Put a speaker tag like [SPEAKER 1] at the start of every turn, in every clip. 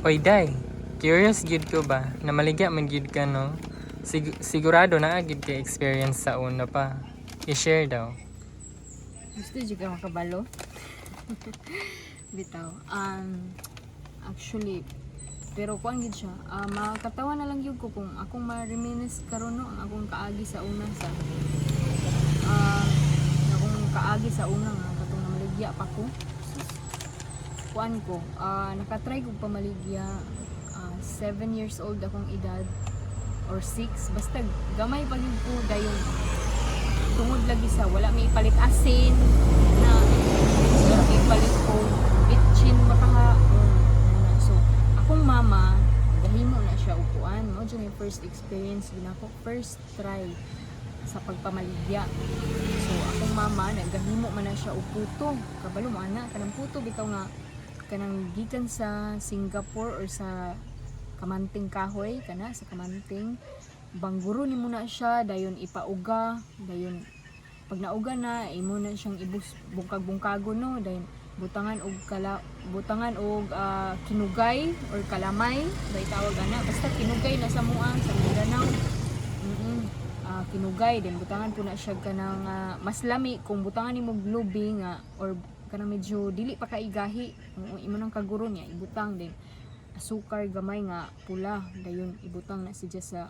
[SPEAKER 1] Oy, day. Curious gid ko ba? Na maligya man gid ka no? Sigurado na agid ka experience sa una pa. I-share daw.
[SPEAKER 2] Gusto dyan ka makabalo? Bitaw. Actually, pero kuan gid siya. Makatawa na lang yun ko kung akong ma-reminisce karon no, ang akong kaagi sa una sa akong kaagi sa una nga katong namaligya pa ko. Kuan ko, nakatry ko pamaligya 7 years old akong edad or 6, basta gamay pa gyud ko dayon tungod lagi sa wala may ipalit asin na wala may ipalit ko bitchin makaha so akong mama gahimo na siya upuan mo dyan yung first experience ginako first try sa pagpamaligya so akong mama nagahimo man na siya uputo kabalo mo ana kanang puto bitaw nga kanang gikan sa Singapore or sa kamanting kahoy kana sa kamanting bangguro ni muna siya dayon ipauga dayon pag nauga na imo na siyang ibus bungkag-bungkago no dayon butangan og kinugay or kalamay bay tawag ana basta kinugay na sa muang sa Mindanao kinugay din butangan po na siya kanang mas lami kung butangan nimo lubi nga or kanang medyo dili pa kaigahi imo nang kaguro niya ibutang din asukar gamay nga pula dayon ibutang na siya sa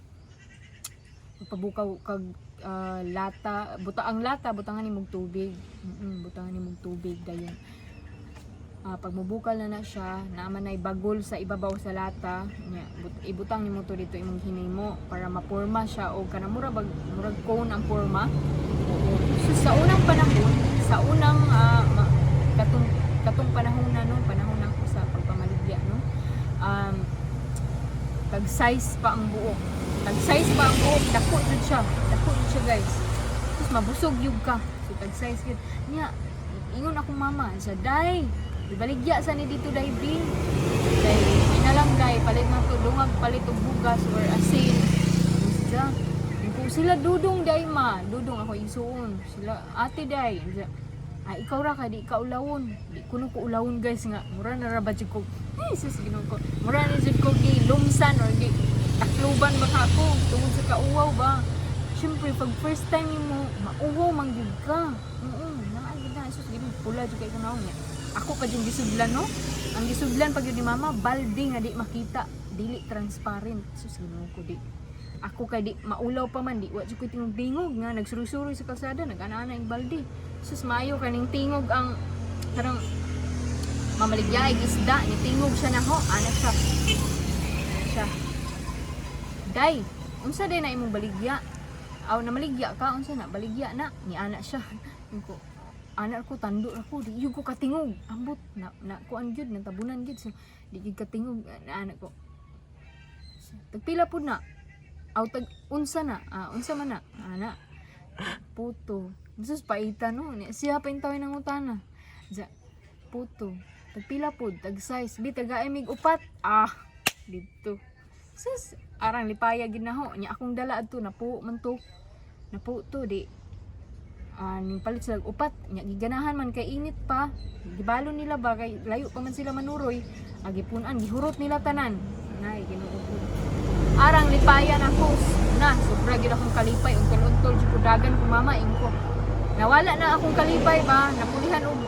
[SPEAKER 2] pabukaw kag lata ang lata butangan nimog tubig butangan nimog tubig dayon pag mubukal na siya naman ay bagol sa ibabaw sa lata nya ibutang nimo to dito imong hinimo para maporma siya o kanang murag cone ang porma so sa unang panahon sa unang katong panahon na no panahon na ko sa pagpamaligya no tag-size pa ang buok dako jud siya guys tapos mabusog yug ka so tag-size yun niya ingon akong mama sa day ibaligya sa ni dito day bin day inalang day palit na to dungag palit og bugas or asin sila dudong day ma dudong ako isuon sila ate day ikaw ra ka di ka ulawon di kuno ko ulawon guys nga mura na ra ba jud ko sus Ginoo ko mura na jud ko gi lumsan or gi takluban ba ka ako tungod sa kauwaw ba syempre pag first time mo mauwaw man gyud ka naa gyud na sus Ginoo pula jud kay kunaw niya ako pa jud gisudlan no ang gisudlan pag yun ni mama balde nga di makita dili transparent sus Ginoo ko di ako kay di maulaw pa man di wa jud ko tingog nga nagsuroy-suroy sa kalsada nag-ana-ana ing balde sus maayo kaning tingog ang karang mamaligya isda ni tingog siya na ho ana siya day unsa day na imong baligya aw na maligya ka unsa na baligya na ni ana siya ko anak ko tando ako di yun ko katingog ambot na kuan gyud na tabunan gyud so di gyud katingog na anak ko tagpila pud na aw tag unsa na unsa man na ana puto sus paita no siya pa intawin ng utana puto tagpila pud tag size bi tagaay mig upat dito sus arang lipaya gid na ho nya akong dala adto napuo man to di ning palit sila upat nya giganahan man kay init pa gibalo nila ba kay layo pa man sila manuroy agipunan gihurot nila tanan nay Ginoo ko arang lipayan ako na sobra gid akong kalipay untol-untol jud ko dagan ko mama ingko nawala na akong kalipay ba napulihan og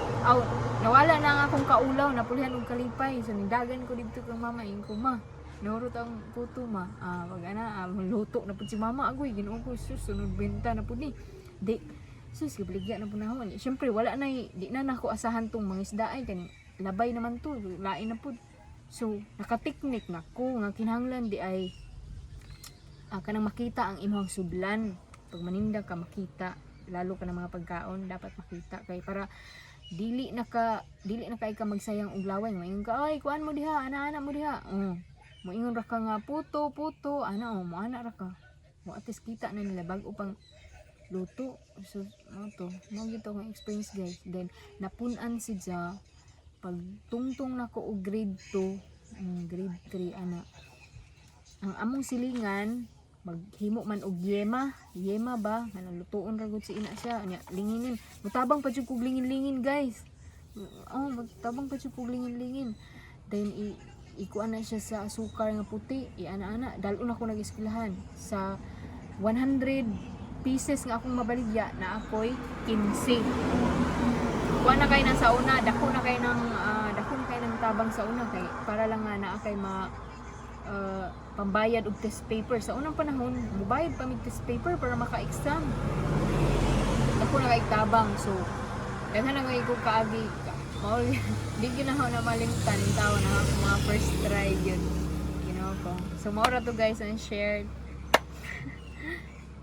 [SPEAKER 2] nawala na ang akong kaulaw napulihan og kalipay so nidagan ko dito kay mama ingko ma nurot ang puto ma wag ana luto na pud si mama agoy Ginoo ko sus sunod benta na pud ni di sus gibaligya na pud nahon syempre wala na di na nako asahan tong mga isda ay kan labay naman to lain na pud so nakateknik nako nga kinahanglan di ay kanang makita ang imong sublan pag maninda ka makita lalo ka ng mga pagkaon dapat makita kay para dili na kay ka magsayang og laway mayon ka ay kuan mo diha ana mo diha moingon ra ka nga puto ana mo ana ra ka mo atis kita na nila bag-o pang luto so mo gito nga experience guys then napun-an si Ja pag tungtong nako og grade 2 grade 3 ana ang among silingan maghimo man og yema ba nga lutuon ra gud si ina siya nya linginin mutabang pa jud kog lingin guys magtabang pa jud kog lingin then ikuan na siya sa asukar nga puti, ana dalon ako nag-eskwelahan sa 100 pieces nga akong mabaligya na ako'y 15. Kuha na kayo ng sauna, dako na kayo ng tabang sauna kay para lang nga naa kay pambayad og test paper. Sa unang panahon, mubayad pa mig test paper para maka-exam. Dako na kay tabang, so daghan na ko kaagi. Di gyud na ako na malimtan yung tawo na ako mga first try yun. You know ko. So maura to guys, and shared.